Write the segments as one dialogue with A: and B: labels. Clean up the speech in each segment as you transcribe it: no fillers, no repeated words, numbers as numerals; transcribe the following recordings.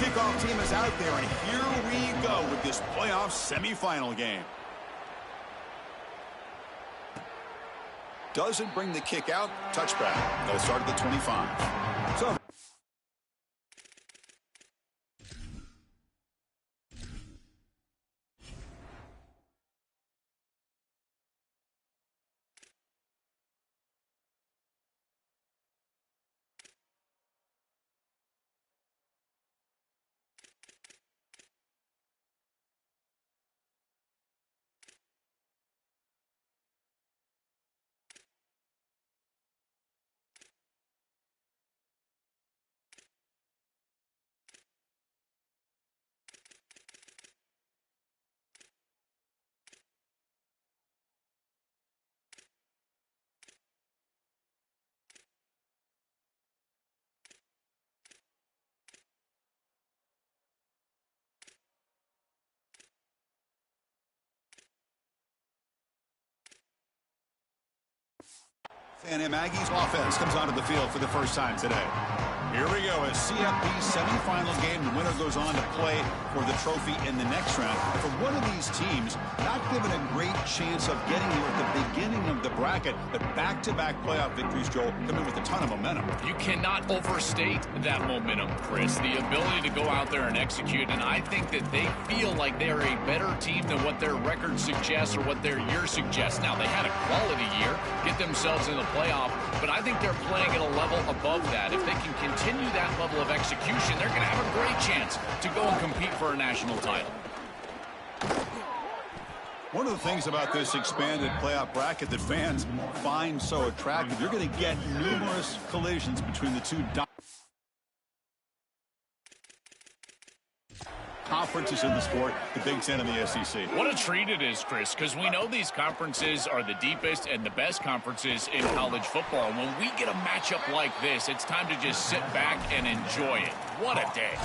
A: kickoff team is out there, and here we go with this playoff semifinal game. Doesn't bring the kick out. Touchback. They'll start at the 25. So and Maggie's offense comes onto the field for the first time today. Here we go, a CFB semifinal game. The winner goes on to play for the trophy in the next round. For one of these teams, not given a great chance of getting here at the beginning of the bracket, but back-to-back playoff victories, Joel, come in with a ton of momentum.
B: You cannot overstate that momentum, Chris. The ability to go out there and execute, and I think that they feel like they're a better team than what their record suggests or what their year suggests. Now, they had a quality year, get themselves in the playoff, but I think they're playing at a level above that. If they can continue that level of execution, they're going to have a great chance to go and compete for a national title.
A: One of the things about this expanded playoff bracket that fans find so attractive, you're going to get numerous collisions between the two conferences in the sport, the Big Ten and the SEC.
B: What a treat it is, Chris, because we know these conferences are the deepest and the best conferences in college football. And when we get a matchup like this, it's time to just sit back and enjoy it. What a day.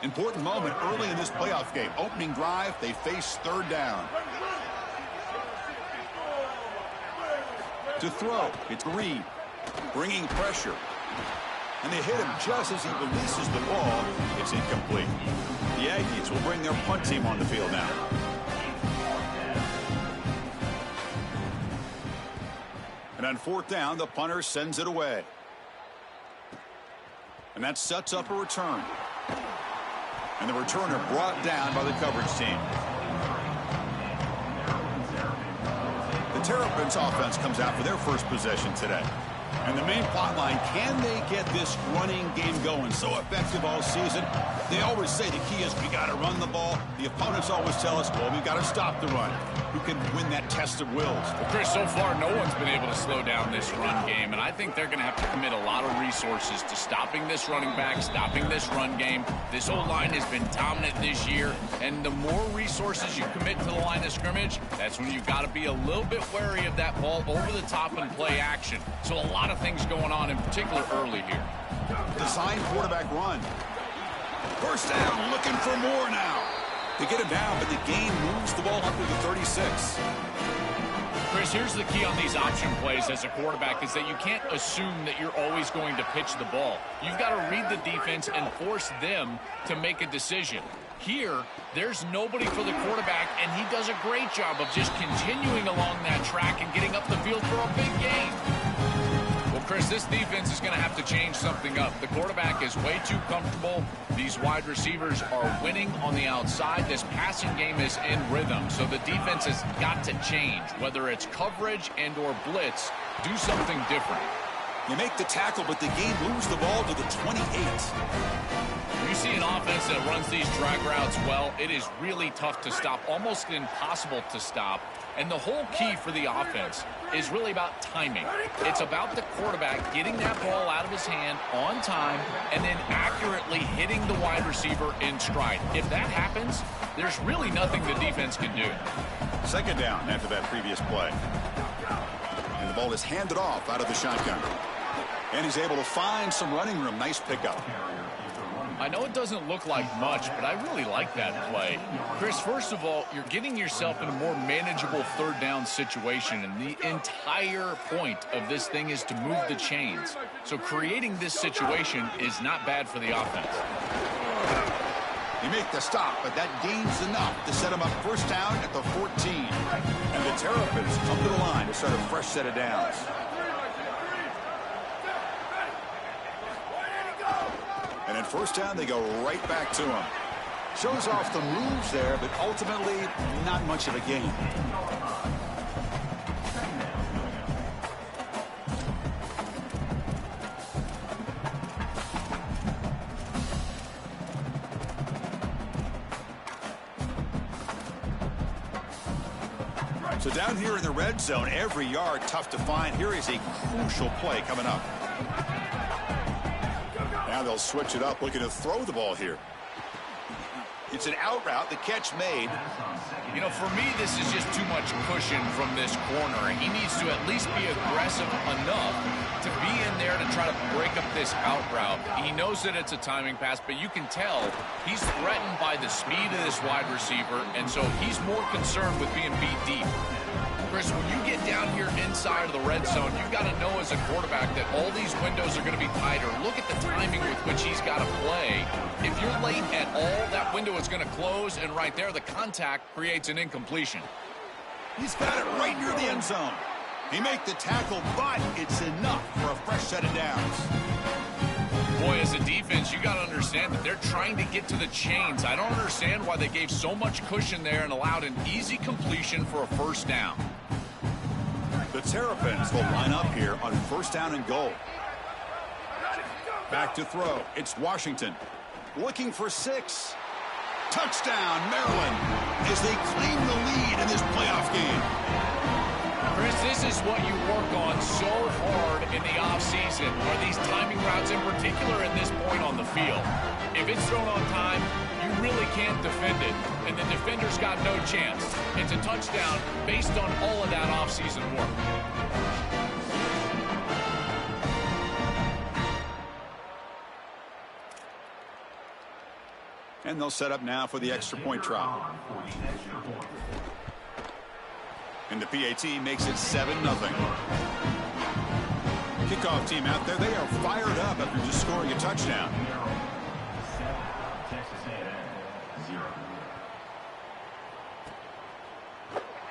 A: Important moment early in this playoff game. Opening drive, they face third down. To throw, it's Reed, bringing pressure. And they hit him just as he releases the ball. It's incomplete. The Aggies will bring their punt team on the field now. And on fourth down, the punter sends it away. And that sets up a return. And the returner brought down by the coverage team. The Terrapins offense comes out for their first possession today. And the main plot line, can they get this running game going? So effective all season. They always say the key is we got to run the ball. The opponents always tell us, well, we've got to stop the run. Who can win that test of wills?
B: Well, Chris, so far no one's been able to slow down this run game, and I think they're going to have to commit a lot of resources to stopping this running back, stopping this run game. This O-line has been dominant this year, and the more resources you commit to the line of scrimmage, that's when you've got to be a little bit wary of that ball over the top and play action. So a lot of things going on, in particular early here.
A: Design quarterback run. First down, looking for more now. They get him down, but the gain moves the ball up to the 36.
B: Chris, here's the key on these option plays as a quarterback is that you can't assume that you're always going to pitch the ball. You've got to read the defense and force them to make a decision. Here, there's nobody for the quarterback, and he does a great job of just continuing along that track and getting up the field for a big gain. Well, Chris, this defense is going to have to change something up. The quarterback is way too comfortable. These wide receivers are winning on the outside. This passing game is in rhythm, so the defense has got to change. Whether it's coverage and or blitz, do something different.
A: You make the tackle, but the game moves the ball to the 28.
B: When you see an offense that runs these drag routes well, it is really tough to stop, almost impossible to stop. And the whole key for the offense is really about timing. It's about the quarterback getting that ball out of his hand on time and then accurately hitting the wide receiver in stride. If that happens, there's really nothing the defense can do.
A: Second down after that previous play. And the ball is handed off out of the shotgun. And he's able to find some running room. Nice pickup.
B: I know it doesn't look like much, but I really like that play. Chris, first of all, you're getting yourself in a more manageable third down situation, and the entire point of this thing is to move the chains. So creating this situation is not bad for the offense.
A: They make the stop, but that gains enough to set them up first down at the 14. And the Terrapins come to the line to start a fresh set of downs. And at first down, they go right back to him. Shows off the moves there, but ultimately not much of a gain. So down here in the red zone, every yard tough to find. Here is a crucial play coming up. Now they'll switch it up, looking to throw the ball here. It's an out route, the catch made.
B: You know, for me, this is just too much cushion from this corner. He needs to at least be aggressive enough to be in there to try to break up this out route. He knows that it's a timing pass, but you can tell he's threatened by the speed of this wide receiver, and so he's more concerned with being beat deep. Chris, when you get down here inside of the red zone, you've got to know as a quarterback that all these windows are going to be tighter. Look at the timing with which he's got to play. If you're late at all, that window is going to close, and right there, the contact creates an incompletion.
A: He's got it right near the end zone. He make the tackle, but it's enough for a fresh set of downs.
B: Boy, as a defense, you got to understand that they're trying to get to the chains. I don't understand why they gave so much cushion there and allowed an easy completion for a first down.
A: The Terrapins will line up here on first down and goal. Back to throw. It's Washington. Looking for 6. Touchdown, Maryland, as they claim the lead in this playoff game.
B: Chris, this is what you work on so hard in the offseason, are these timing routes in particular at this point on the field. If it's thrown on time, you really can't defend it, and the defender's got no chance. It's a touchdown based on all of that offseason work.
A: And they'll set up now for the extra point try. And the PAT makes it 7-0. Kickoff team out there, they are fired up after just scoring a touchdown.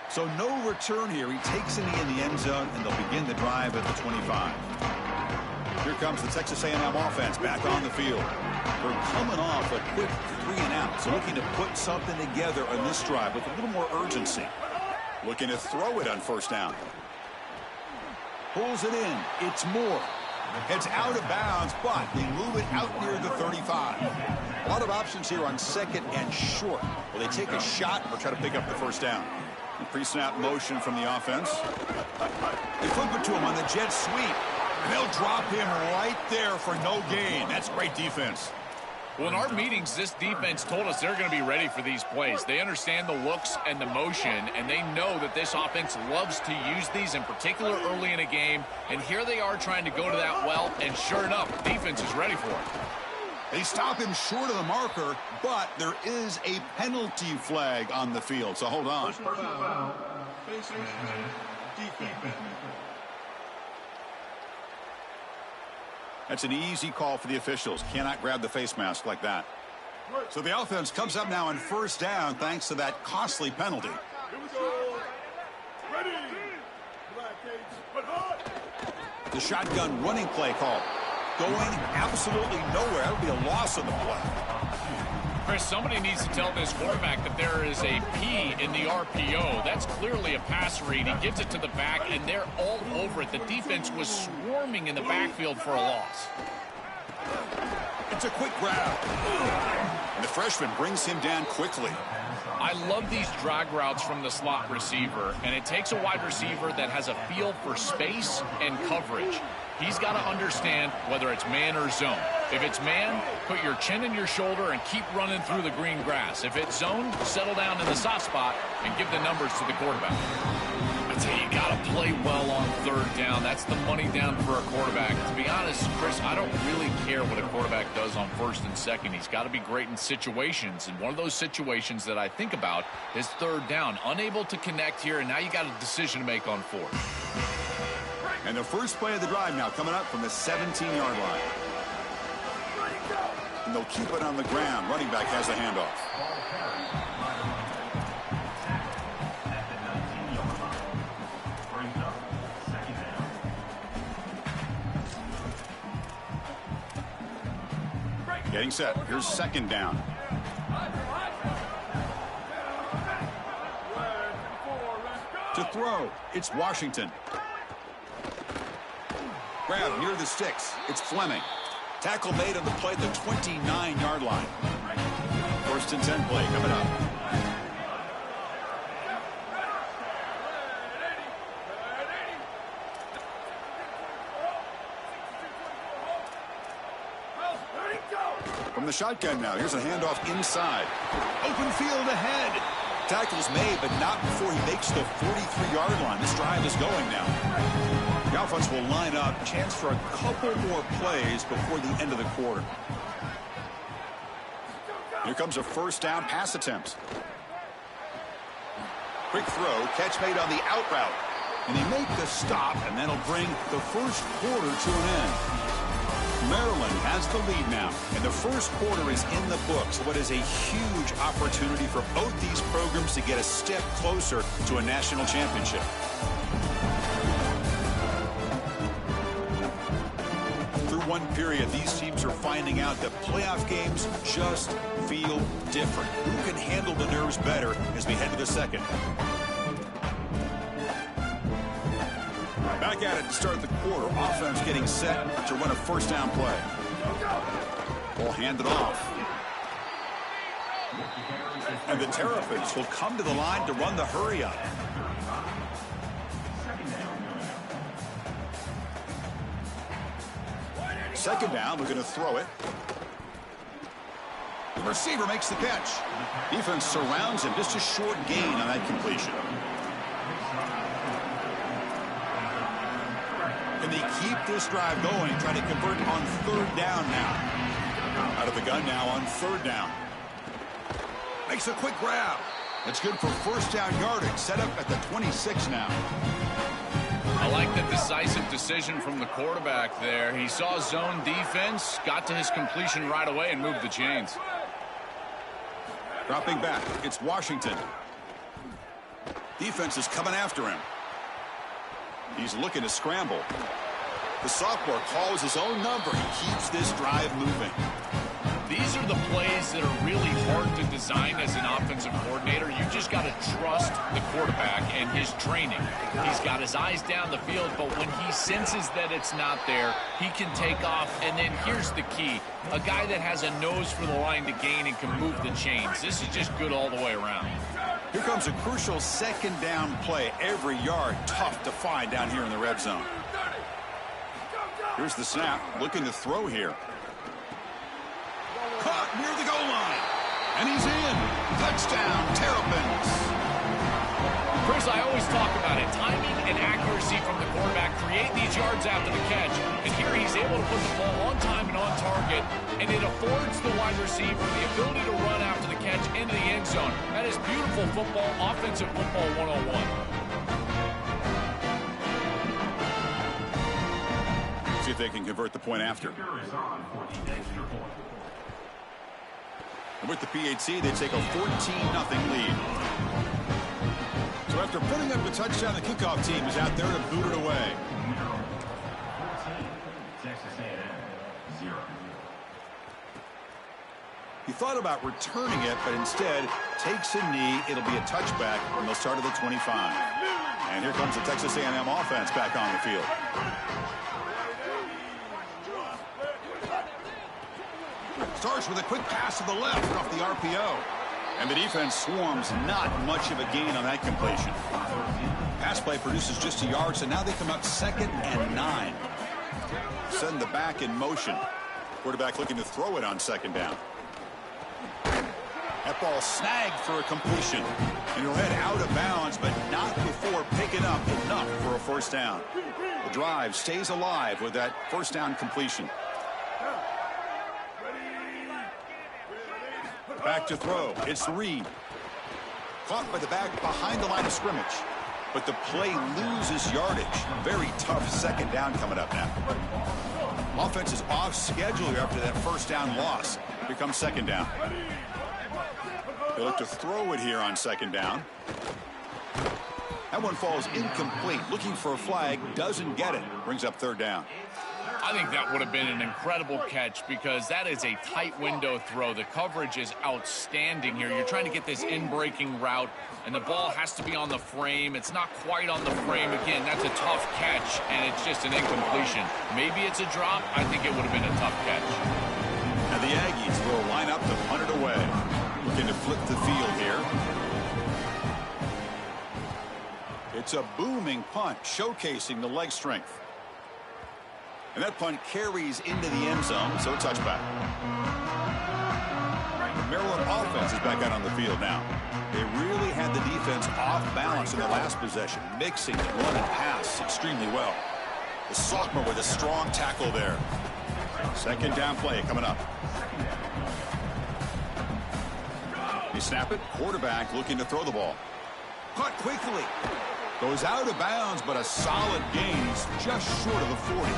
A: So no return here. He takes it in the end zone, and they'll begin the drive at the 25. Here comes the Texas A&M offense back on the field. They're coming off a quick 3-and-out, so looking to put something together on this drive with a little more urgency. Looking to throw it on first down. Pulls it in. It's Moore. It's out of bounds, but they move it out near the 35. A lot of options here on second and short. Will they take a shot or try to pick up the first down? Pre-snap motion from the offense. They flip it to him on the jet sweep. And they'll drop him right there for no gain. That's great defense.
B: Well, in our meetings, this defense told us they're going to be ready for these plays. They understand the looks and the motion, and they know that this offense loves to use these, in particular early in a game. And here they are trying to go to that well, and sure enough, the defense is ready for it.
A: They stop him short of the marker, but there is a penalty flag on the field, so hold on. That's an easy call for the officials. Cannot grab the face mask like that. So the offense comes up now on first down thanks to that costly penalty. The shotgun running play call. Going absolutely nowhere. That would be a loss of the play.
B: Chris, somebody needs to tell this quarterback that there is a P in the RPO. That's clearly a pass read. He gives it to the back, and they're all over it. The defense was swarming in the backfield for a loss.
A: It's a quick grab. And the freshman brings him down quickly.
B: I love these drag routes from the slot receiver, and it takes a wide receiver that has a feel for space and coverage. He's got to understand whether it's man or zone. If it's man, put your chin in your shoulder and keep running through the green grass. If it's zone, settle down in the soft spot and give the numbers to the quarterback. I tell you, you got to play well on third down. That's the money down for a quarterback. To be honest, Chris, I don't really care care what a quarterback does on first and second. He's got to be great in situations, and one of those situations that I think about is third down. Unable to connect here, and now you got a decision to make on fourth.
A: And the first play of the drive now coming up from the 17-yard line. And they'll keep it on the ground. Running back has the handoff. Getting set. Here's second down. To throw, it's Washington. Grab near the sticks. It's Fleming. Tackle made on the play at the 29-yard line. First and 10 play coming up. From the shotgun now, here's a handoff inside. Open field ahead. Tackle's made, but not before he makes the 43-yard line. This drive is going now. The offense will line up. Chance for a couple more plays before the end of the quarter. Here comes a first down pass attempt. Quick throw, catch made on the out route. And they make the stop, and that'll bring the first quarter to an end. Maryland has the lead now, and the first quarter is in the books. What is a huge opportunity for both these programs to get a step closer to a national championship. Through one period, these teams are finding out that playoff games just feel different. Who can handle the nerves better as we head to the second? Back at it to start the quarter. Offense getting set to run a first down play. Ball handed off. And the Terrapins will come to the line to run the hurry up. Second down, we're going to throw it. The receiver makes the catch. Defense surrounds him. Just a short gain on that completion. And they keep this drive going, trying to convert on third down now. Out of the gun now on third down. Makes a quick grab. That's good for first down yardage. Set up at the 26 now.
B: I like the decisive decision from the quarterback there. He saw zone defense, got to his completion right away, and moved the chains.
A: Dropping back, it's Washington. Defense is coming after him. He's looking to scramble. The sophomore calls his own number. He keeps this drive moving.
B: These are the plays that are really hard to design as an offensive coordinator. You just got to trust the quarterback and his training. He's got his eyes down the field, but when he senses that it's not there, he can take off. And then here's the key. A guy that has a nose for the line to gain and can move the chains. This is just good all the way around.
A: Here comes a crucial second down play. Every yard tough to find down here in the red zone. Here's the snap. Looking to throw here. Caught near the goal line. And he's in. Touchdown, Terrapins.
B: Chris, I always talk about it. Timing and accuracy from the quarterback create these yards after the catch. And here he's able to put the ball on time and on target. And it affords the wide receiver the ability to run after the catch into the end zone. That is beautiful football, offensive football 101.
A: See if they can convert the point after. And with the PHC, they take a 14-0 lead. So after putting up the touchdown, the kickoff team is out there to boot it away. He thought about returning it, but instead takes a knee. It'll be a touchback, and they'll start at the 25. And here comes the Texas A&M offense back on the field. Starts with a quick pass to the left off the RPO. And the defense swarms. Not much of a gain on that completion. Pass play produces just a yard, so now they come up 2nd and 9. Send the back in motion. Quarterback looking to throw it on 2nd down. That ball snagged for a completion. And he'll head out of bounds, but not before picking up enough for a first down. The drive stays alive with that first down completion. Back to throw. It's Reed. Caught by the back behind the line of scrimmage. But the play loses yardage. Very tough second down coming up now. Offense is off schedule here after that first down loss. Here comes second down. They look to throw it here on second down. That one falls incomplete. Looking for a flag. Doesn't get it. Brings up third down.
B: I think that would have been an incredible catch because that is a tight window throw. The coverage is outstanding here. You're trying to get this in-breaking route, and the ball has to be on the frame. It's not quite on the frame. Again, that's a tough catch, and it's just an incompletion. Maybe it's a drop. I think it would have been a tough catch.
A: Now the Aggies will line up to punt it away. Looking to flip the field here. It's a booming punt, showcasing the leg strength. And that punt carries into the end zone, so a touchback. The Maryland offense is back out on the field now. They really had the defense off balance in the last possession, mixing the run and pass extremely well. The sophomore with a strong tackle there. Second down play coming up. They snap it. Quarterback looking to throw the ball. Caught quickly. Goes out of bounds, but a solid gain. He's just short of the 40.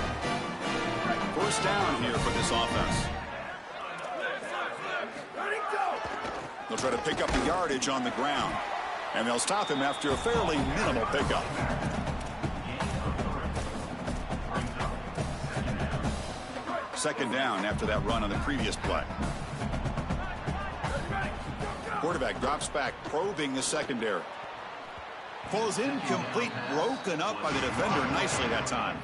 A: First down here for this offense. They'll try to pick up the yardage on the ground. And they'll stop him after a fairly minimal pickup. Second down after that run on the previous play. Quarterback drops back, probing the secondary. Falls incomplete, broken up by the defender nicely that time.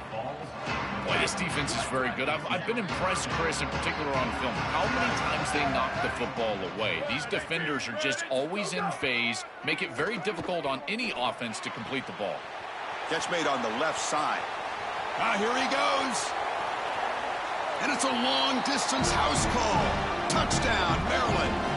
B: Boy, this defense is very good. I've been impressed, Chris, in particular on film, how many times they knock the football away. These defenders are just always in phase, make it very difficult on any offense to complete the ball.
A: Catch made on the left side. Ah, here he goes. And it's a long-distance house call. Touchdown, Maryland.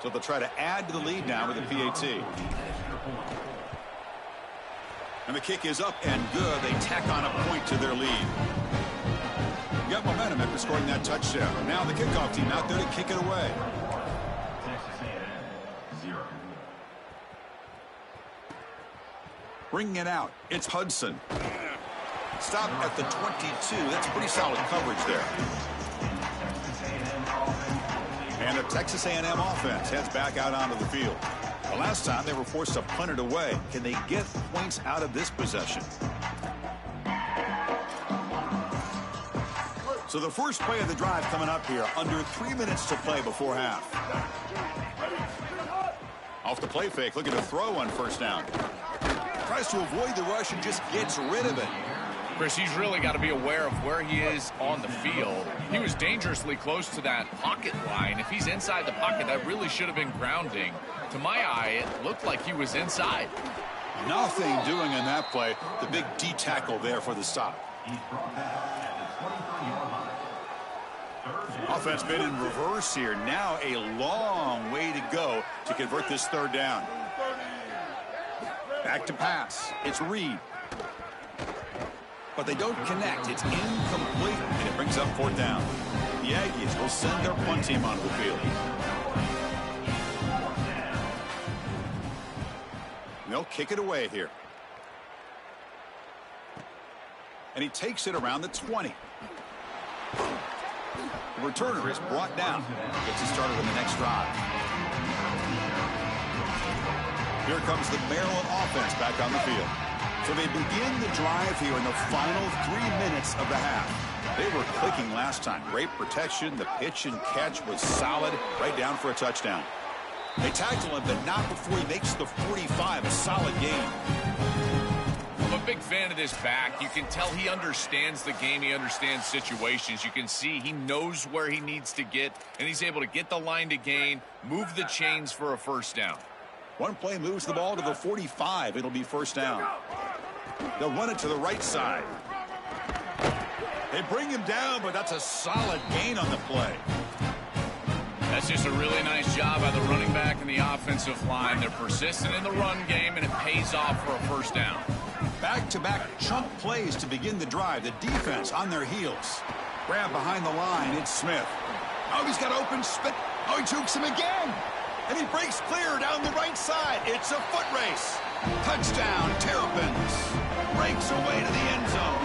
A: So they'll try to add to the lead now with the PAT. And the kick is up and good. They tack on a point to their lead. Got momentum after scoring that touchdown. Now the kickoff team out there to kick it away. Bringing it out. It's Hudson. Stop at the 22. That's pretty solid coverage there. And the Texas A&M offense heads back out onto the field. The last time they were forced to punt it away. Can they get points out of this possession? So the first play of the drive coming up here. Under 3 minutes to play before half. Off the play fake, looking to throw on first down. Tries to avoid the rush and just gets rid of it.
B: Chris, he's really got to be aware of where he is on the field. He was dangerously close to that pocket line. If he's inside the pocket, that really should have been grounding. To my eye, it looked like he was inside.
A: Nothing doing in that play. The big D tackle there for the stop. Offense been in reverse here. Now a long way to go to convert this third down. Back to pass. It's Reed. But they don't connect. It's incomplete, and it brings up fourth down. The Aggies will send their punt team onto the field. And they'll kick it away here. And he takes it around the 20. The returner is brought down. Gets it started on the next drive. Here comes the Maryland offense back on the field. So they begin the drive here in the final 3 minutes of the half. They were clicking last time. Great protection. The pitch and catch was solid. Right down for a touchdown. They tackle him, but not before he makes the 45. A solid game.
B: I'm a big fan fan of this back. You can tell he understands the game. He understands situations. You can see he knows where he needs to get, and he's able to get the line to gain, move the chains for a first down.
A: One play moves the ball to the 45. It'll be first down. They'll run it to the right side. They bring him down, but that's a solid gain on the play.
B: That's just a really nice job by the running back and the offensive line. They're persistent in the run game, and it pays off for a first down.
A: Back-to-back chunk plays to begin the drive. The defense on their heels. Grab behind the line. It's Smith. Oh, he's got open spit. Oh, he jukes him again. And he breaks clear down the right side. It's a foot race. Touchdown, Terrapins. Breaks away to the end zone.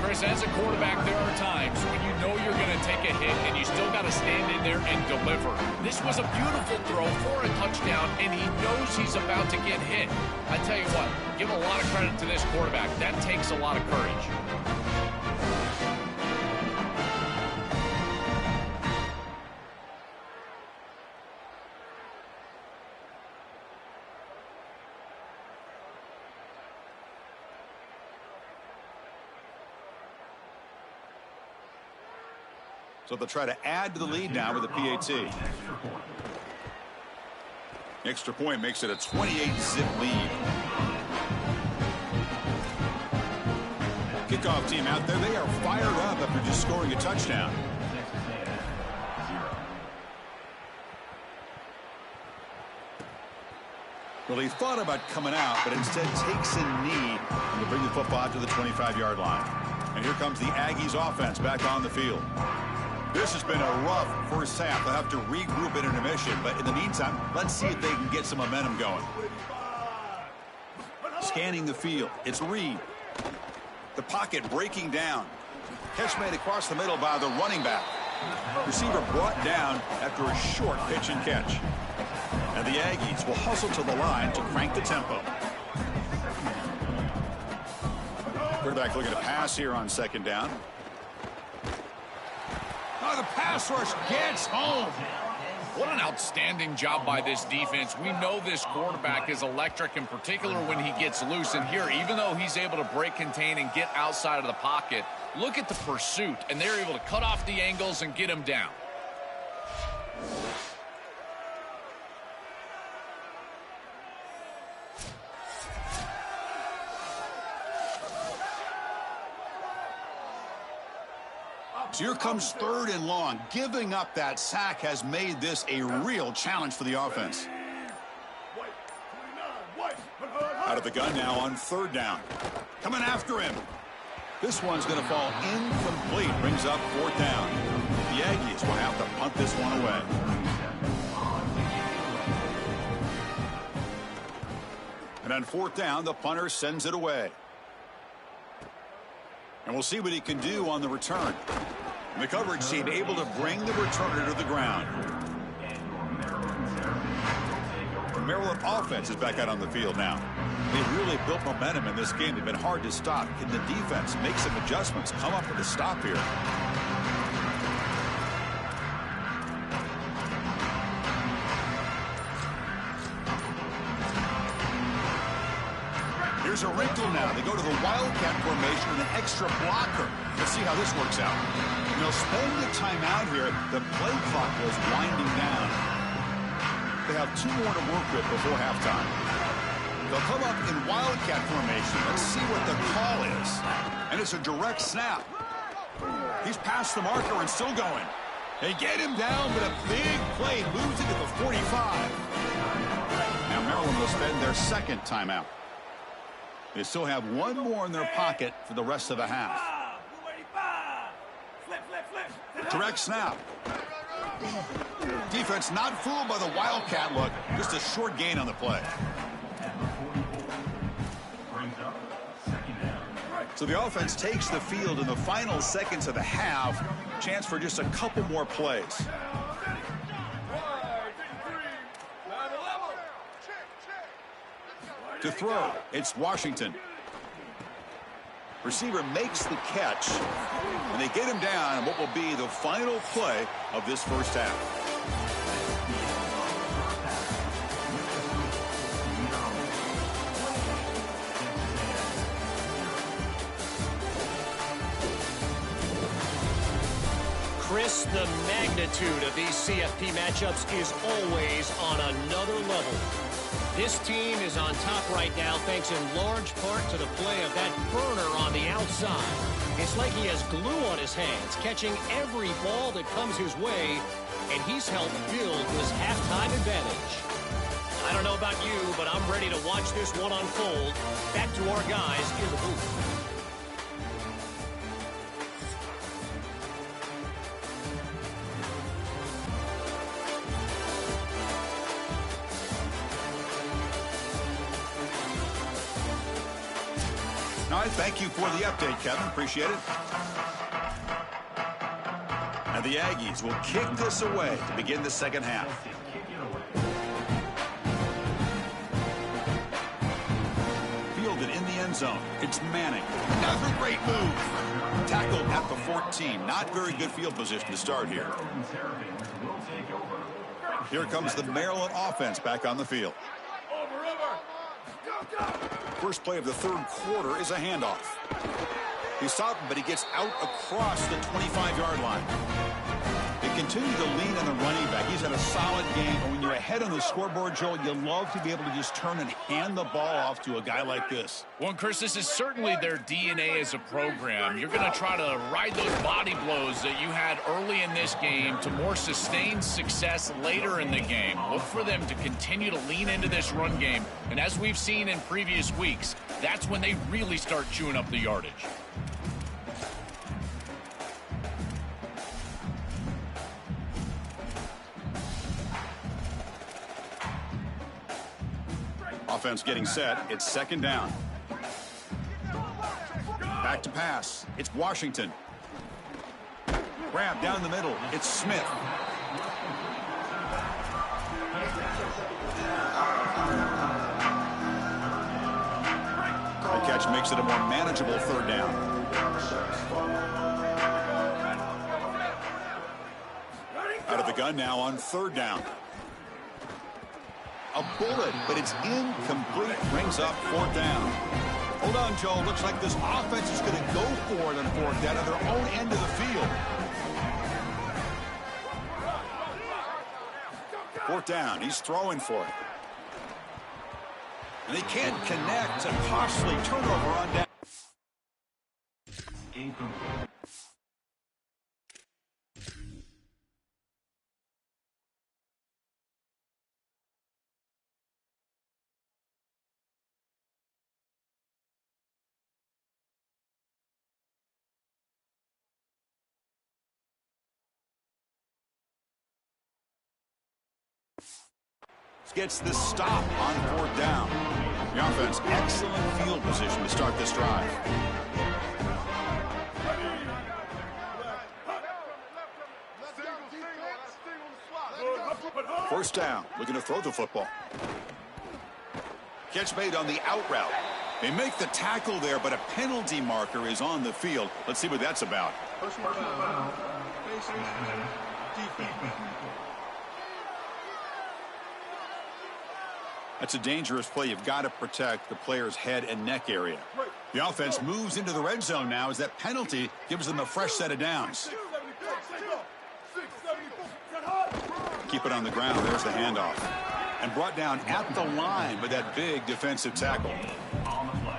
B: Chris, as a quarterback, there are times when you know you're going to take a hit and you still got to stand in there and deliver. This was a beautiful throw for a touchdown, and he knows he's about to get hit. I tell you what, give a lot of credit to this quarterback. That takes a lot of courage.
A: So they'll try to add to the lead now with a PAT. Extra point makes it a 28-zip lead. Kickoff team out there. They are fired up after just scoring a touchdown. Well, he thought about coming out, but instead takes a knee to bring the football out to the 25-yard line. And here comes the Aggies offense back on the field. This has been a rough first half. They'll have to regroup at intermission, but in the meantime, let's see if they can get some momentum going. Scanning the field, it's Reed. The pocket breaking down. Catch made across the middle by the running back. Receiver brought down after a short pitch and catch. And the Aggies will hustle to the line to crank the tempo. Quarterback looking to pass here on second down. Oh, the pass rush gets home.
B: What an outstanding job by this defense. We know this quarterback is electric, in particular when he gets loose. And here, even though he's able to break, contain, and get outside of the pocket, look at the pursuit. And they're able to cut off the angles and get him down.
A: So here comes third and long. Giving up that sack has made this a real challenge for the offense. Out of the gun now on third down. Coming after him. This one's going to fall incomplete. Brings up fourth down. The Aggies will have to punt this one away. And on fourth down, the punter sends it away. And we'll see what he can do on the return. And the coverage team able to bring the returner to the ground. The Maryland offense is back out on the field now. They've really built momentum in this game. They've been hard to stop. Can the defense make some adjustments, come up with a stop here? Here's a wrinkle now. They go to the Wildcat formation with an extra blocker. Let's see how this works out. And they'll spend the timeout here. The play clock was winding down. They have 2 more to work with before halftime. They'll come up in Wildcat formation. Let's see what the call is. And it's a direct snap. He's past the marker and still going. They get him down, but a big play moves into the 45. Now Maryland will spend their second timeout. They still have 1 more in their pocket for the rest of the half. Direct snap. Defense not fooled by the Wildcat look. Just a short gain on the play. So the offense takes the field in the final seconds of the half. Chance for just a couple more plays. To throw, it's Washington. Receiver makes the catch, and they get him down on what will be the final play of this first half.
C: Chris, the magnitude of these CFP matchups is always on another level. This team is on top right now thanks in large part to the play of that burner on the outside. It's like he has glue on his hands, catching every ball that comes his way, and he's helped build this halftime advantage. I don't know about you, but I'm ready to watch this one unfold. Back to our guys in the booth.
A: All right, thank you for the update, Kevin. Appreciate it. And the Aggies will kick this away to begin the second half. Fielded in the end zone. It's Manning. Another great move. Tackled at the 14. Not very good field position to start here. Here comes the Maryland offense back on the field. First play of the third quarter is a handoff. He's stopped, but he gets out across the 25-yard line. They continue to lean on the running back. He's had a solid game. And when you're ahead on the scoreboard, Joel, you love to be able to just turn and hand the ball off to a guy like this.
B: Well, Chris, this is certainly their DNA as a program. You're going to try to ride those body blows that you had early in this game to more sustained success later in the game. Look for them to continue to lean into this run game. And as we've seen in previous weeks, that's when they really start chewing up the yardage.
A: Offense getting set. It's second down. Back to pass. It's Washington. Grab down the middle. It's Smith. The catch makes it a more manageable third down. Out of the gun now on third down. A bullet, but it's incomplete. Brings up fourth down. Hold on, Joe. Looks like this offense is going to go for it on fourth down at their own end of the field. Fourth down. He's throwing for it. And they can't connect. A costly turnover on down. Gets the stop on fourth down. The offense, excellent field position to start this drive. First down, looking to throw the football. Catch made on the out route. They make the tackle there, but a penalty marker is on the field. Let's see what that's about. That's a dangerous play. You've got to protect the player's head and neck area. The offense moves into the red zone now as that penalty gives them a fresh set of downs. Keep it on the ground. There's the handoff. And brought down at the line with that big defensive tackle.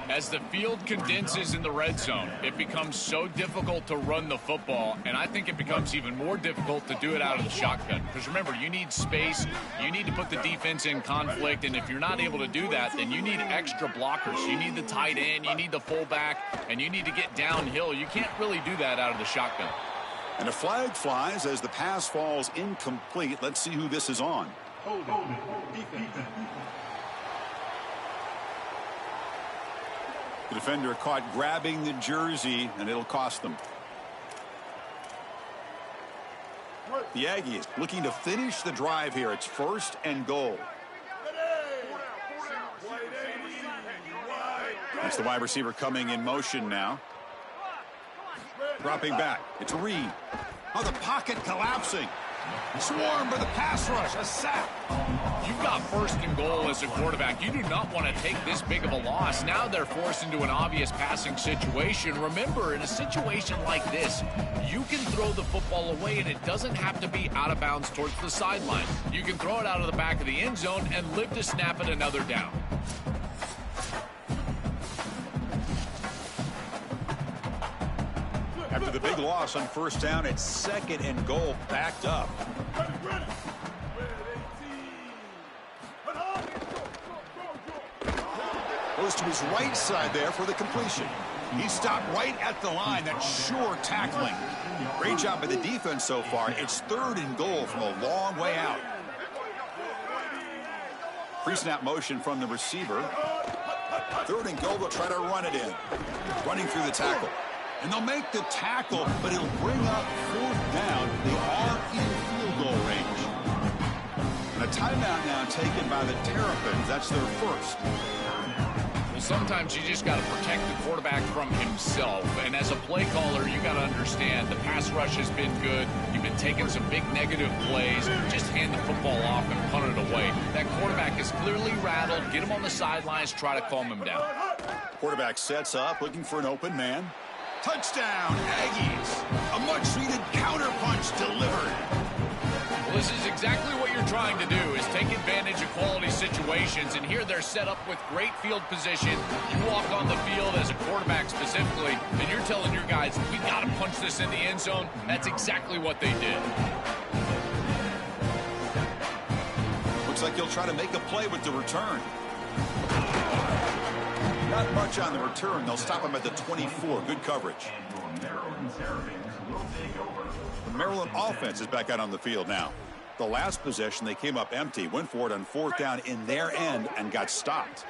B: As the field condenses in the red zone, it becomes so difficult to run the football, and I think it becomes even more difficult to do it out of the shotgun. Because remember, you need space, you need to put the defense in conflict, and if you're not able to do that, then you need extra blockers. You need the tight end, you need the fullback, and you need to get downhill. You can't really do that out of the shotgun.
A: And a flag flies as the pass falls incomplete. Let's see who this is on. The defender caught grabbing the jersey, and it'll cost them. The Aggies looking to finish the drive here. It's first and goal. That's the wide receiver coming in motion now. Dropping back. It's Reed. Oh, the pocket collapsing. Swarmed by the pass rush. A sack.
B: You've got first and goal as a quarterback. You do not want to take this big of a loss. Now they're forced into an obvious passing situation. Remember, in a situation like this, you can throw the football away, and it doesn't have to be out of bounds towards the sideline. You can throw it out of the back of the end zone and live to snap it another down.
A: After the big loss on first down, it's second and goal backed up. Goes to his right side there for the completion. He stopped right at the line. That's sure tackling. Great job by the defense so far. It's third and goal from a long way out. Pre-snap motion from the receiver. Third and goal, they'll try to run it in. Running through the tackle. And they'll make the tackle, but it'll bring up fourth down. They are in field goal range. And a timeout now taken by the Terrapins. That's their first.
B: Well, sometimes you just got to protect the quarterback from himself. And as a play caller, you got to understand the pass rush has been good. You've been taking some big negative plays. Just hand the football off and punt it away. That quarterback is clearly rattled. Get him on the sidelines. Try to calm him down.
A: Quarterback sets up, looking for an open man. Touchdown, Aggies. A much-needed counterpunch delivered.
B: Well, this is exactly what you're trying to do, is take advantage of quality situations. And here they're set up with great field position. You walk on the field as a quarterback specifically, and you're telling your guys, we got to punch this in the end zone. That's exactly what they did.
A: Looks like he'll try to make a play with the return. Not much on the return. They'll stop him at the 24. Good coverage. The Maryland offense is back out on the field now. The last possession, they came up empty, went for it on fourth down in their end and got stopped.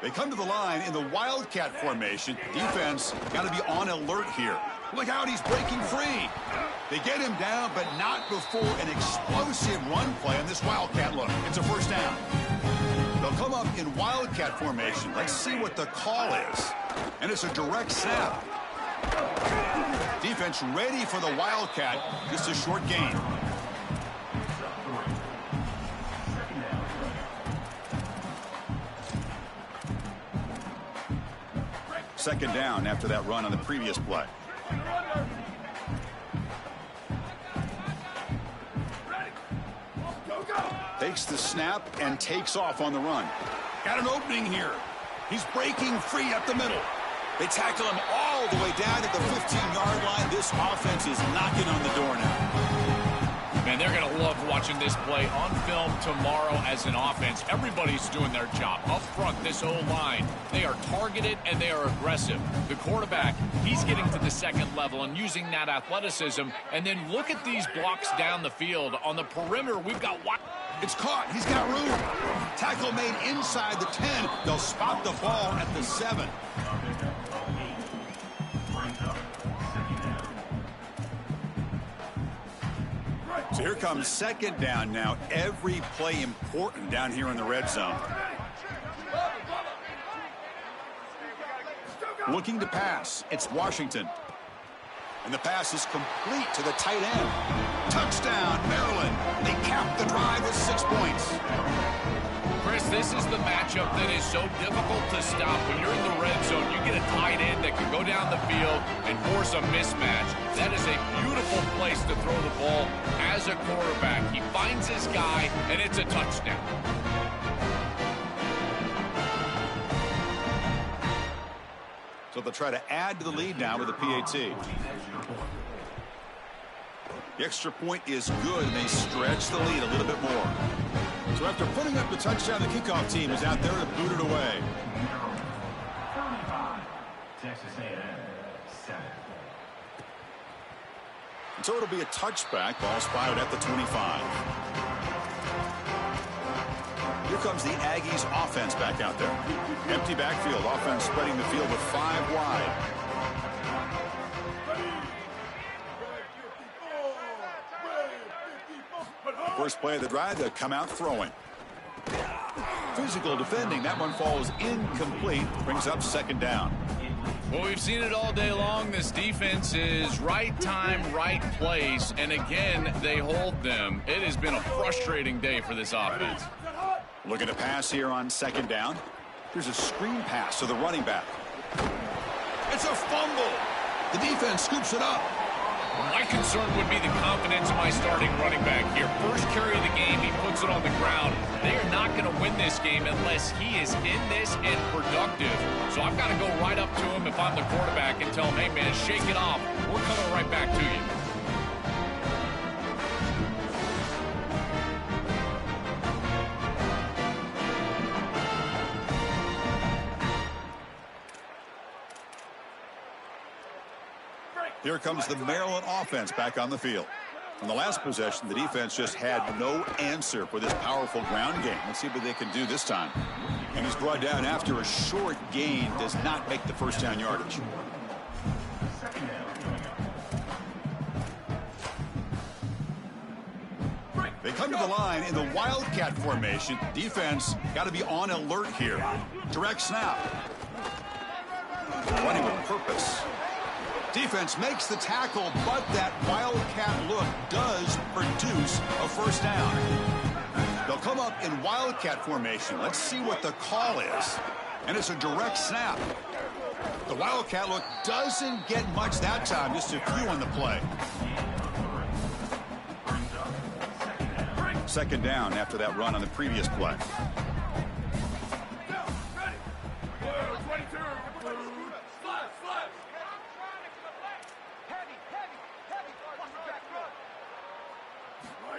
A: They come to the line in the Wildcat formation. Defense got to be on alert here. Look out, he's breaking free. They get him down, but not before an explosive run play on this Wildcat look. It's a first down. They'll come up in Wildcat formation. Let's see what the call is. And it's a direct snap. Defense ready for the Wildcat. Just a short gain. Second down after that run on the previous play. Takes the snap and takes off on the run. Got an opening here. He's breaking free up the middle. They tackle him all the way down to the 15-yard line. This offense is knocking on the door now.
B: Man, they're going to love watching this play on film tomorrow as an offense. Everybody's doing their job. Up front, this O-line, they are targeted and they are aggressive. The quarterback, he's getting to the second level and using that athleticism. And then look at these blocks down the field. On the perimeter, we've got...
A: It's caught. He's got room. Tackle made inside the 10. They'll spot the ball at the 7. So here comes second down now. Every play important down here in the red zone. Looking to pass. It's Washington. And the pass is complete to the tight end. Touchdown, Maryland. They cap the drive with 6 points.
B: Chris, this is the matchup that is so difficult to stop. When you're in the red zone, you get a tight end that can go down the field and force a mismatch. That is a beautiful place to throw the ball as a quarterback. He finds his guy, and it's a touchdown.
A: So they'll try to add to the lead now with a PAT. The extra point is good, and they stretch the lead a little bit more. So after putting up the touchdown, the kickoff team is out there to boot it away. And so it'll be a touchback. Ball spotted at the 25. Here comes the Aggies offense back out there. Empty backfield. Offense spreading the field with 5 wide. First play of the drive, they'll come out throwing. Physical defending. That one falls incomplete. Brings up second down.
B: Well, we've seen it all day long. This defense is right time, right place, and again, they hold them. It has been a frustrating day for this offense.
A: Looking to pass here on second down. Here's a screen pass to the running back. It's a fumble. The defense scoops it up.
B: My concern would be the confidence of my starting running back here. First carry of the game, he puts it on the ground. They are not going to win this game unless he is in this and productive. So I've got to go right up to him if I'm the quarterback and tell him, hey, man, shake it off. We're coming right back to you.
A: Here comes the Maryland offense back on the field. On the last possession, the defense just had no answer for this powerful ground game. Let's see what they can do this time. And he's brought down after a short gain, does not make the first down yardage. They come to the line in the Wildcat formation. Defense got to be on alert here. Direct snap. Running with purpose. Defense makes the tackle, but that Wildcat look does produce a first down. They'll come up in Wildcat formation. Let's see what the call is. And it's a direct snap. The Wildcat look doesn't get much that time, just a few on the play. Second down after that run on the previous play.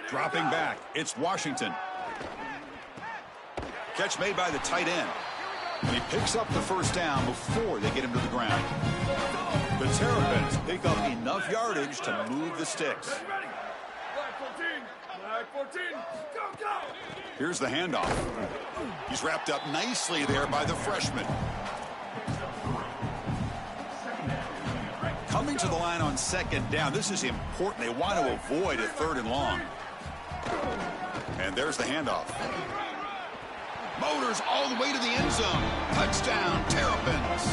A: Dropping back, it's Washington. Catch made by the tight end. And he picks up the first down before they get him to the ground. The Terrapins pick up enough yardage to move the sticks. Here's the handoff. He's wrapped up nicely there by the freshman. Coming to the line on second down. This is important. They want to avoid a third and long. And there's the handoff. Motors all the way to the end zone. Touchdown, Terrapins.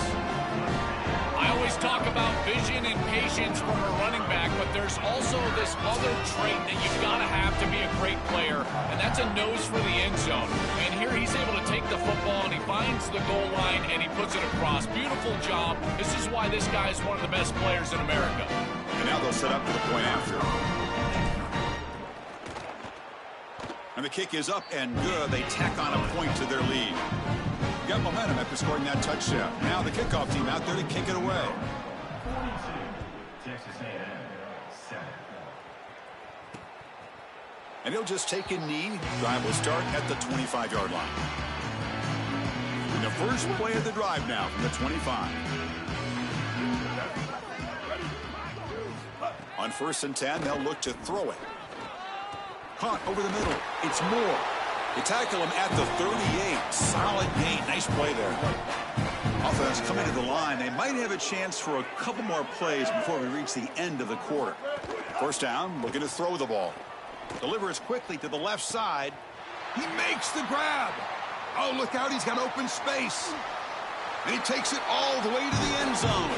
B: I always talk about vision and patience from a running back, but there's also this other trait that you've got to have to be a great player, and that's a nose for the end zone. And here he's able to take the football, and he finds the goal line, and he puts it across. Beautiful job. This is why this guy is one of the best players in America.
A: And now they'll set up for the point after. And the kick is up and good. They tack on a point to their lead. Got momentum after scoring that touchdown. Now the kickoff team out there to kick it away. And he'll just take a knee. Drive will start at the 25-yard line. And the first play of the drive now from the 25. On 1st and 10, they'll look to throw it. Caught over the middle. It's Moore. They tackle him at the 38. Solid gain. Nice play there. Offense coming to the line. They might have a chance for a couple more plays before we reach the end of the quarter. First down, looking to throw the ball. Delivers quickly to the left side. He makes the grab. Oh, look out. He's got open space. And he takes it all the way to the end zone.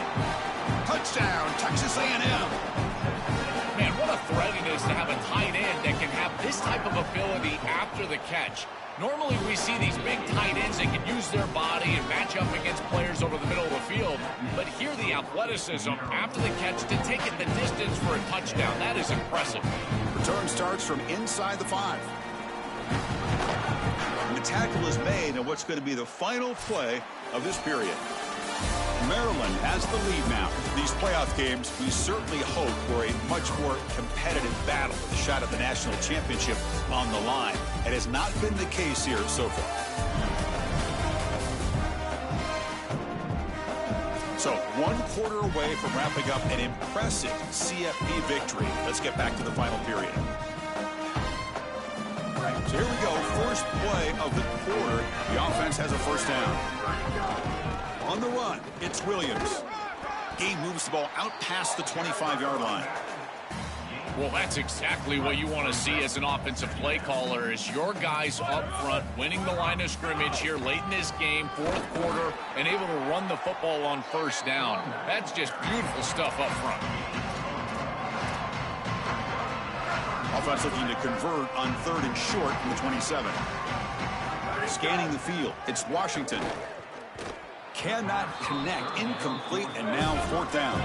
A: Touchdown, Texas A&M.
B: Man, what a threat it is to have a tight end that can have this type of ability after the catch. Normally we see these big tight ends that can use their body and match up against players over the middle of the field. But here the athleticism after the catch to take it the distance for a touchdown. That is impressive.
A: Return starts from inside the 5. And the tackle is made on what's going to be the final play of this period. Maryland has the lead now. These playoff games, we certainly hope for a much more competitive battle with a shot at the national championship on the line. It has not been the case here so far. So 1 quarter away from wrapping up an impressive CFP victory. Let's get back to the final period. So here we go. First play of the quarter. The offense has a first down. On the run, it's Williams. He moves the ball out past the 25-yard line.
B: Well, that's exactly what you want to see as an offensive play caller, is your guys up front winning the line of scrimmage here late in this game, fourth quarter, and able to run the football on first down. That's just beautiful stuff up front.
A: Offense looking to convert on 3rd and short from the 27. Scanning the field. It's Washington. Cannot connect. Incomplete, and now 4th down.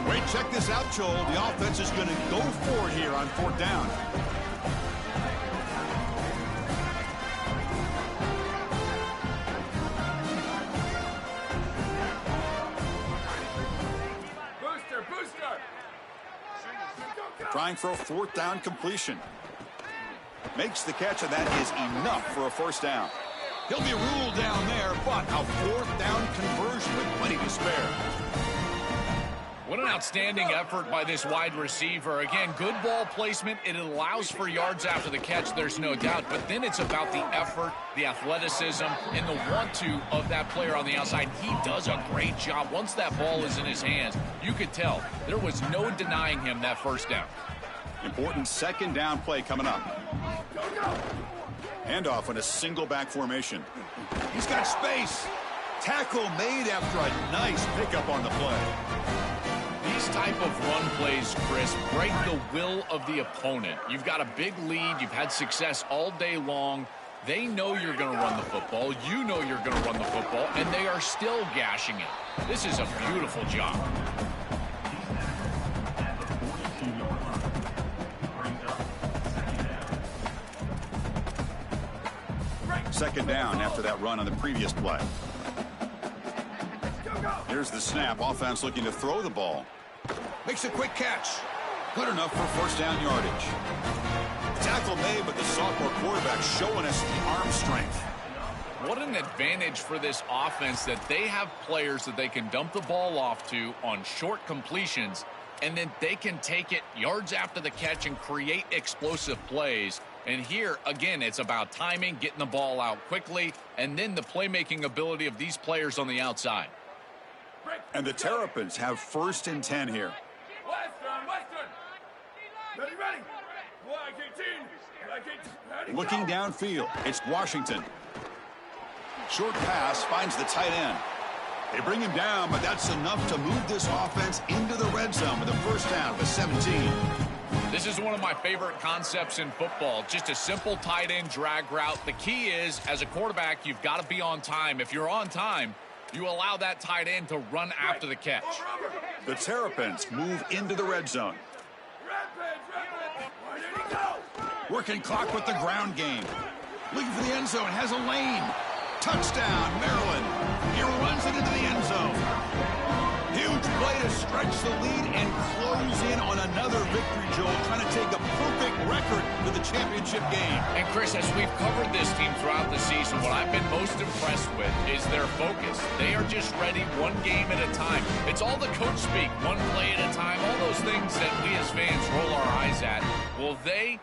A: Wait, check this out, Joel. The offense is going to go for it here on 4th down.
D: Booster!
A: Trying for a 4th down completion. Makes the catch, and that is enough for a 1st down. He'll be ruled down there, but a 4th down conversion with plenty to spare.
B: What an outstanding effort by this wide receiver. Again, good ball placement. It allows for yards after the catch, there's no doubt. But then it's about the effort, the athleticism, and the want-to of that player on the outside. He does a great job. Once that ball is in his hands, you could tell there was no denying him that 1st down.
A: Important 2nd down play coming up. Handoff in a single back formation. He's got space. Tackle made after a nice pickup on the play.
B: These type of run plays, Chris, break the will of the opponent. You've got a big lead. You've had success all day long. They know you're going to run the football. You know you're going to run the football, and they are still gashing it. This is a beautiful job.
A: Second down after that run on the previous play. Here's the snap. Offense looking to throw the ball. Makes a quick catch. Good enough for 1st down yardage. Tackle made, but the sophomore quarterback showing us the arm strength.
B: What an advantage for this offense that they have players that they can dump the ball off to on short completions, and then they can take it yards after the catch and create explosive plays. And here, again, it's about timing, getting the ball out quickly, and then the playmaking ability of these players on the outside.
A: And the Terrapins have 1st and 10 here.
D: Ready.
A: Looking downfield, it's Washington. Short pass finds the tight end. They bring him down, but that's enough to move this offense into the red zone with a 1st down to 17.
B: This is one of my favorite concepts in football. Just a simple tight end drag route. The key is, as a quarterback, you've got to be on time. If you're on time, you allow that tight end to run after the catch.
A: The Terrapins move into the red zone. Working clock with the ground game. Looking for the end zone. Has a lane. Touchdown, Maryland. He runs it into the end zone. Huge play to stretch the lead and close in on another victory, Joel, trying to take a perfect record to the championship game.
B: And, Chris, as we've covered this team throughout the season, what I've been most impressed with is their focus. They are just ready one game at a time. It's all the coach speak, one play at a time, all those things that we as fans roll our eyes at. Well, they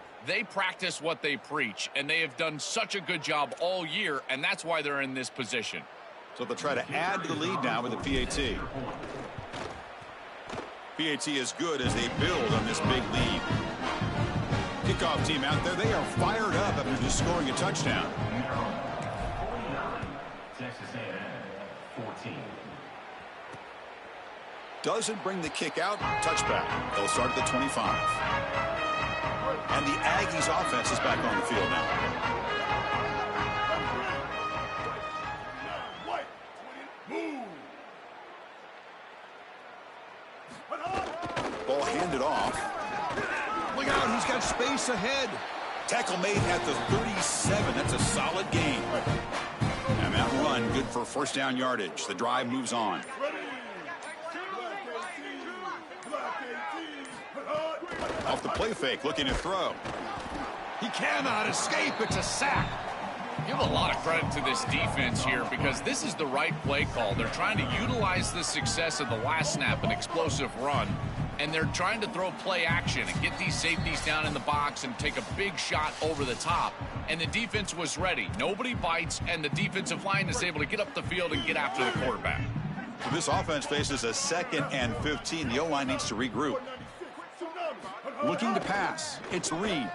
B: practice what they preach, and they have done such a good job all year, and that's why they're in this position.
A: So they'll try to add to the lead now with the PAT. PAT is good as they build on this big lead. Kickoff team out there, they are fired up after just scoring a touchdown. Doesn't bring the kick out, touchback. They'll start at the 25. And the Aggies offense is back on the field now. Ball handed off. Look out, he's got space ahead. Tackle made at the 37. That's a solid gain. And that run good for 1st down yardage. The drive moves on. Off the play fake, looking to throw. He cannot escape. It's a sack.
B: Give a lot of credit to this defense here because this is the right play call. They're trying to utilize the success of the last snap, an explosive run, and they're trying to throw play action and get these safeties down in the box and take a big shot over the top. And the defense was ready. Nobody bites, and the defensive line is able to get up the field and get after the quarterback.
A: So this offense faces a 2nd and 15. The O-line needs to regroup. Looking to pass. It's Reed.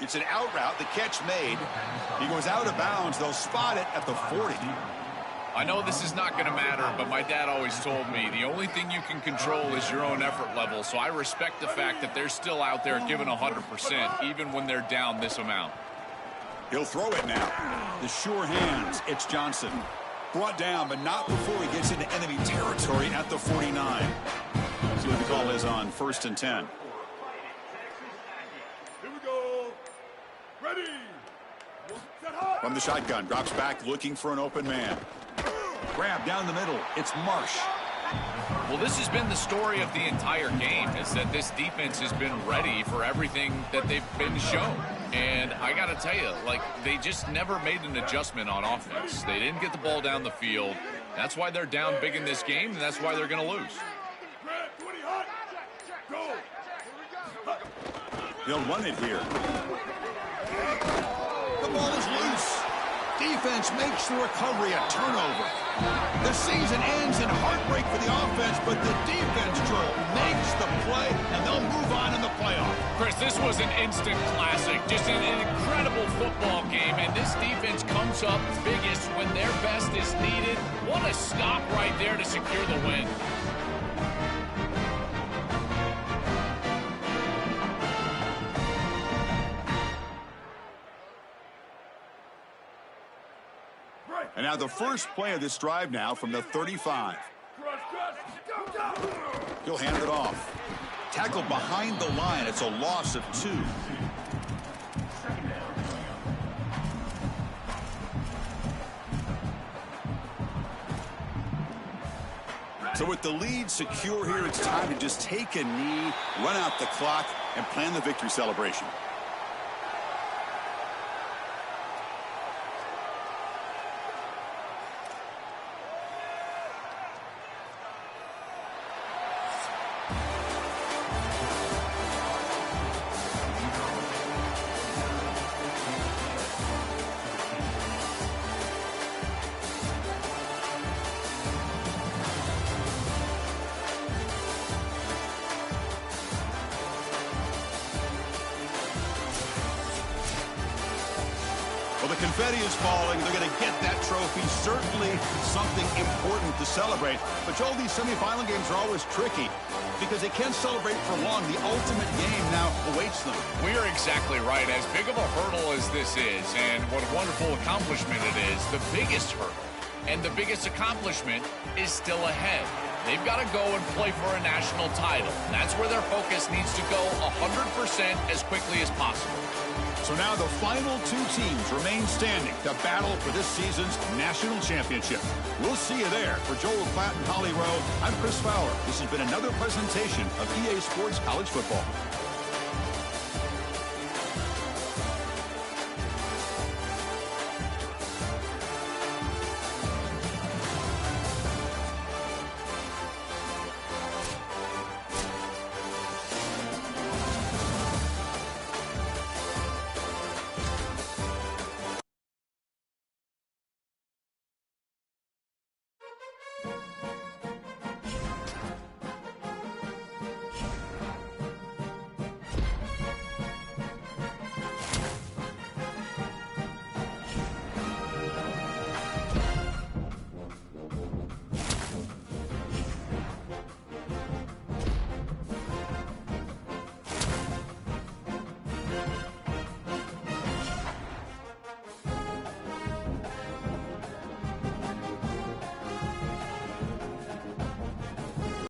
A: It's an out route. The catch made. He goes out of bounds. They'll spot it at the 40.
B: I know this is not going to matter, but my dad always told me the only thing you can control is your own effort level. So I respect the fact that they're still out there giving 100%, even when they're down this amount.
A: He'll throw it now. The sure hands. It's Johnson. Brought down, but not before he gets into enemy territory at the 49. See what the call is on 1st and 10.
D: Here we go. Ready.
A: From the shotgun, drops back looking for an open man. Grab down the middle. It's Marsh.
B: Well, this has been the story of the entire game, is that this defense has been ready for everything that they've been shown. And I got to tell you, like, they just never made an adjustment on offense. They didn't get the ball down the field. That's why they're down big in this game, and that's why they're going to lose.
A: They'll run it here. The ball is loose. Defense makes the recovery a turnover. The season ends in heartbreak for the offense, but the defense, Joel, makes the play, and they'll move on in the playoff.
B: Chris, this was an instant classic. Just an incredible football game, and this defense comes up biggest when their best is needed. What a stop right there to secure the win.
A: And now the first play of this drive now from the 35. He'll hand it off. Tackle behind the line. It's a loss of 2. So with the lead secure here, it's time to just take a knee, run out the clock, and plan the victory celebration. Well, the confetti is falling. They're going to get that trophy. Certainly something important to celebrate. But, Joel, these semifinal games are always tricky because they can't celebrate for long. The ultimate game now awaits them.
B: We are exactly right. As big of a hurdle as this is, and what a wonderful accomplishment it is, the biggest hurdle and the biggest accomplishment is still ahead. They've got to go and play for a national title. That's where their focus needs to go 100% as quickly as possible.
A: So now the final 2 teams remain standing to battle for this season's national championship. We'll see you there. For Joel Klatt and Holly Rowe, I'm Chris Fowler. This has been another presentation of EA Sports College Football.